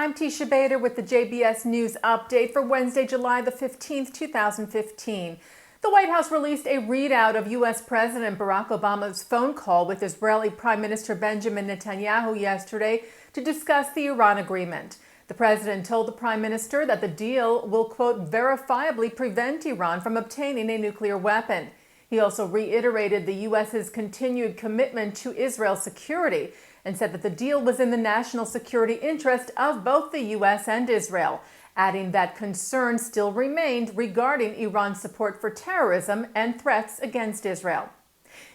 I'm Tiesh Bader with the JBS News Update for Wednesday, July the 15th, 2015. The White House released a readout of U.S. President Barack Obama's phone call with Israeli Prime Minister Benjamin Netanyahu yesterday to discuss the Iran agreement. The president told the prime minister that the deal will, quote, verifiably prevent Iran from obtaining a nuclear weapon. He also reiterated the U.S.'s continued commitment to Israel's security and said that the deal was in the national security interest of both the U.S. and Israel, adding that concerns still remained regarding Iran's support for terrorism and threats against Israel.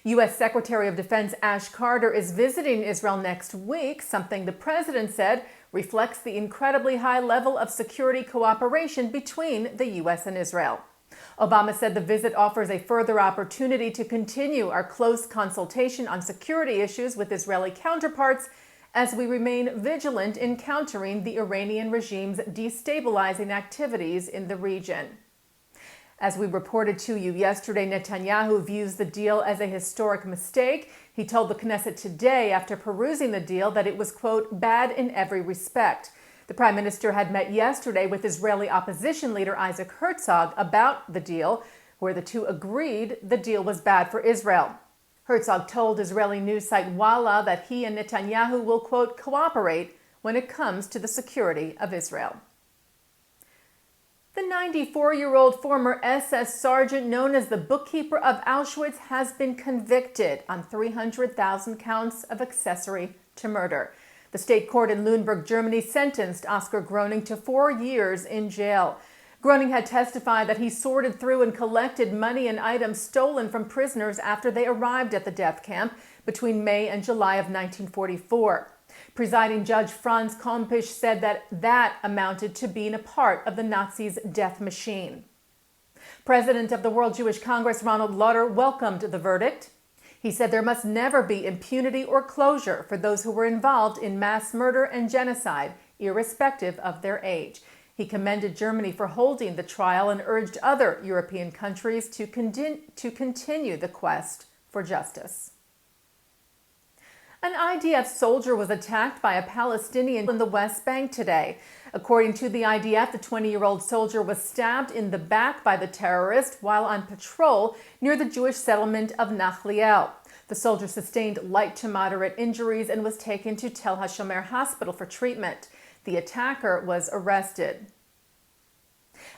U.S. Secretary of Defense Ash Carter is visiting Israel next week, something the president said reflects the incredibly high level of security cooperation between the U.S. and Israel. Obama said the visit offers a further opportunity to continue our close consultation on security issues with Israeli counterparts as we remain vigilant in countering the Iranian regime's destabilizing activities in the region. As we reported to you yesterday, Netanyahu views the deal as a historic mistake. He told the Knesset today after perusing the deal that it was, quote, bad in every respect. The prime minister had met yesterday with Israeli opposition leader Isaac Herzog about the deal, where the two agreed the deal was bad for Israel. Herzog told Israeli news site Walla that he and Netanyahu will, quote, cooperate when it comes to the security of Israel. The 94-year-old former SS sergeant known as the bookkeeper of Auschwitz has been convicted on 300,000 counts of accessory to murder. The state court in Lüneburg, Germany, sentenced Oskar Groening to 4 years in jail. Groening had testified that he sorted through and collected money and items stolen from prisoners after they arrived at the death camp between May and July of 1944. Presiding Judge Franz Kompisch said that amounted to being a part of the Nazis' death machine. President of the World Jewish Congress, Ronald Lauder, welcomed the verdict. He said there must never be impunity or closure for those who were involved in mass murder and genocide, irrespective of their age. He commended Germany for holding the trial and urged other European countries to continue the quest for justice. An IDF soldier was attacked by a Palestinian in the West Bank today. According to the IDF, the 20-year-old soldier was stabbed in the back by the terrorist while on patrol near the Jewish settlement of Nachliel. The soldier sustained light to moderate injuries and was taken to Tel HaShomer Hospital for treatment. The attacker was arrested.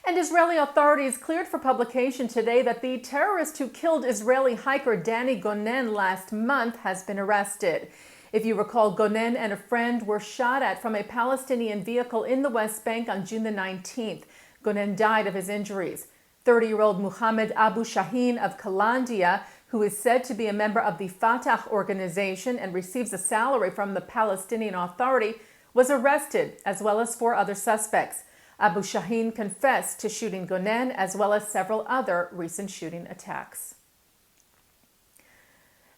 And Israeli authorities cleared for publication today that the terrorist who killed Israeli hiker Danny Gonen last month has been arrested. If you recall, Gonen and a friend were shot at from a Palestinian vehicle in the West Bank on June the 19th. Gonen died of his injuries. 30-year-old Muhammad Abu Shaheen of Kalandia, who is said to be a member of the Fatah organization and receives a salary from the Palestinian Authority, was arrested, as well as 4 other suspects. Abu Shaheen confessed to shooting Gonen as well as several other recent shooting attacks.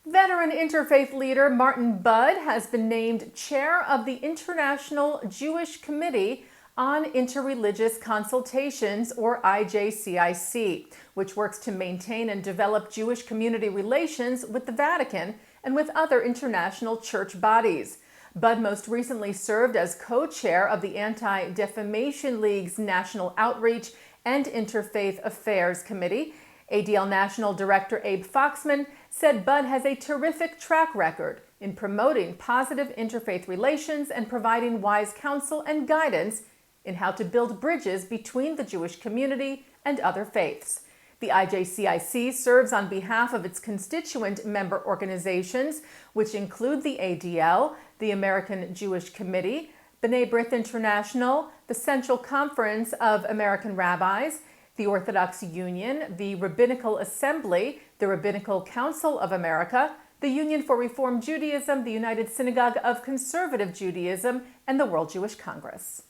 Veteran interfaith leader Martin Budd has been named chair of the International Jewish Committee on Interreligious Consultations, or IJCIC, which works to maintain and develop Jewish community relations with the Vatican and with other international church bodies. Budd most recently served as co-chair of the Anti-Defamation League's National Outreach and Interfaith Affairs Committee. ADL National Director Abe Foxman said Budd has a terrific track record in promoting positive interfaith relations and providing wise counsel and guidance in how to build bridges between the Jewish community and other faiths. The IJCIC serves on behalf of its constituent member organizations, which include the ADL, the American Jewish Committee, B'nai B'rith International, the Central Conference of American Rabbis, the Orthodox Union, the Rabbinical Assembly, the Rabbinical Council of America, the Union for Reform Judaism, the United Synagogue of Conservative Judaism, and the World Jewish Congress.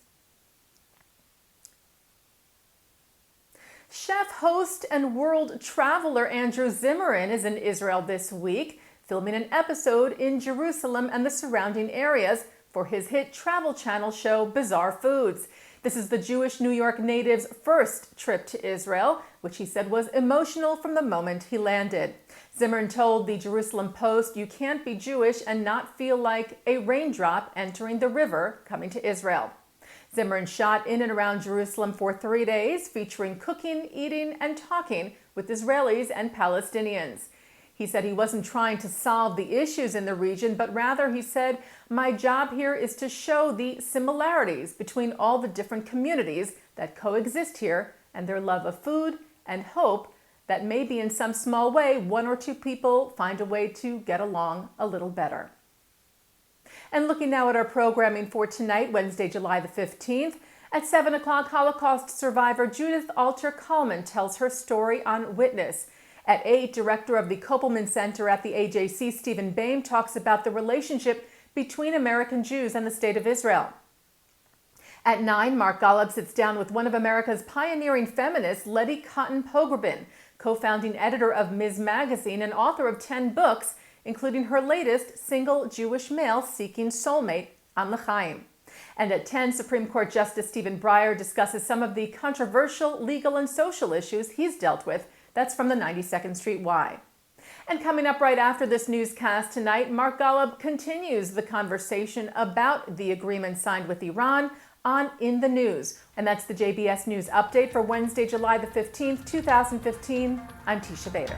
Chef, host, and world traveler Andrew Zimmern is in Israel this week, filming an episode in Jerusalem and the surrounding areas for his hit Travel Channel show Bizarre Foods. This is the Jewish New York native's first trip to Israel, which he said was emotional from the moment he landed. Zimmern told the Jerusalem Post, "You can't be Jewish and not feel like a raindrop entering the river coming to Israel." Zimmern shot in and around Jerusalem for 3 days, featuring cooking, eating, and talking with Israelis and Palestinians. He said he wasn't trying to solve the issues in the region, but rather, he said, my job here is to show the similarities between all the different communities that coexist here and their love of food and hope that maybe in some small way, one or two people find a way to get along a little better. And looking now at our programming for tonight, Wednesday, July the 15th, at 7 o'clock, Holocaust survivor Judith Alter-Coleman tells her story on Witness. At 8, director of the Kopelman Center at the AJC, Stephen Boehm, talks about the relationship between American Jews and the State of Israel. At 9, Mark Golub sits down with one of America's pioneering feminists, Letty Cotton Pogrebin, co-founding editor of Ms. Magazine and author of 10 books, including her latest, Single Jewish Male Seeking Soulmate on L'chaim. And at 10, Supreme Court Justice Stephen Breyer discusses some of the controversial legal and social issues he's dealt with. That's from the 92nd Street Y. And coming up right after this newscast tonight, Mark Golub continues the conversation about the agreement signed with Iran on In the News. And that's the JBS News Update for Wednesday, July the 15th, 2015. I'm Tiesh Bader.